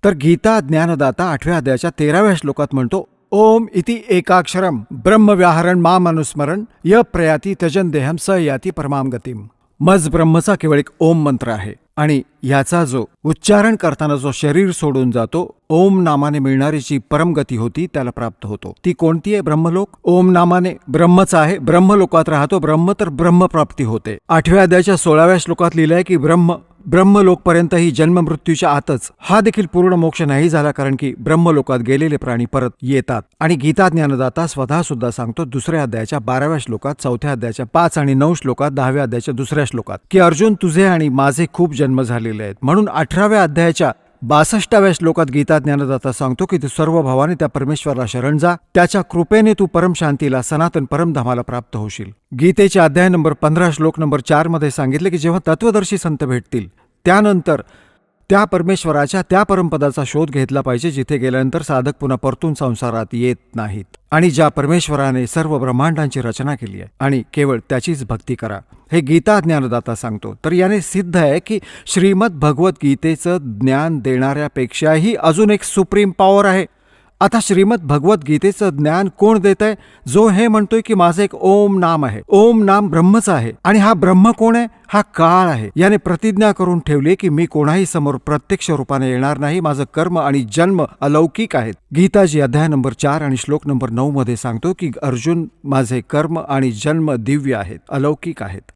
तर गीता ज्ञानदाता 8व्या अध्यायाच्या 13व्या श्लोकात म्हणतो, ओम इति एकाक्षरम ब्रह्मव्याहरण माम अनुस्मरण य प्रयाती त्यजन देहम स याती परमाम गतीम. मज ब्रह्मचा केवळ एक ओम मंत्र आहे आणि याचा जो उच्चारण करताना जो शरीर सोडून जातो, ओम नामाने मिळणारी जी परमगती होती त्याला प्राप्त होतो. ती कोणती आहे? ब्रह्मलोक. ओम नामाने ब्रह्मच आहे, ब्रह्मलोकात राहतो ब्रह्म, तर ब्रह्मप्राप्ती होते. 8व्या अध्यायाच्या 16व्या श्लोकात लिहिलंय की ब्रह्मलोकपर्यंत ही जन्म मृत्यूच्या आतच. हा देखील पूर्ण मोक्ष नाही झाला, कारण की ब्रह्मलोकात गेलेले प्राणी परत येतात. आणि गीता ज्ञानदाता स्वतः सुद्धा सांगतो 2ऱ्या अध्यायाच्या 12व्या श्लोकात, 4थ्या अध्यायाच्या 5 आणि 9 श्लोकात, 10व्या अध्यायाच्या 2ऱ्या श्लोकात की अर्जुन, तुझे आणि माझे खूप जन्म झालेले आहेत. म्हणून 18व्या अध्यायाच्या 62व्या श्लोकात गीता ज्ञानदाता सांगतो की तू सर्व भावाने त्या परमेश्वराला शरण जा, त्याच्या कृपेने तू परम शांतीला, सनातन परमधामाला प्राप्त होशील. गीतेच्या अध्याय नंबर 15 श्लोक नंबर 4 मध्ये सांगितले की जेव्हा तत्वदर्शी संत भेटतील त्यानंतर त्या परमेश्वराच्या त्या परमपदाचा शोध घेतला पाहिजे, जिथे गेल्यानंतर साधक पुन्हा परतून संसारात येत नाहीत. आणि ज्या परमेश्वराने सर्व ब्रह्मांडांची रचना केली आहे आणि केवळ त्याचीच भक्ती करा, हे गीता ज्ञानदाता सांगतो. तर याने सिद्ध आहे की श्रीमद भगवद्गीतेचं ज्ञान देणाऱ्यापेक्षाही अजून एक सुप्रीम पॉवर आहे. आता श्रीमद भगवद्गीतेचं ज्ञान कोण देत आहे? जो हे म्हणतोय की माझं एक ओम नाम आहे, ओम नाम ब्रह्मच आहे. आणि हा ब्रह्म कोण आहे? हा काळ आहे. याने प्रतिज्ञा करून ठेवली की मी कोणाही समोर प्रत्यक्ष रूपाने येणार नाही, माझं कर्म आणि जन्म अलौकिक आहेत. गीताजी अध्याय नंबर 4 आणि श्लोक नंबर 9 मध्ये सांगतो की अर्जुन, माझे कर्म आणि जन्म दिव्य आहेत, अलौकिक आहेत.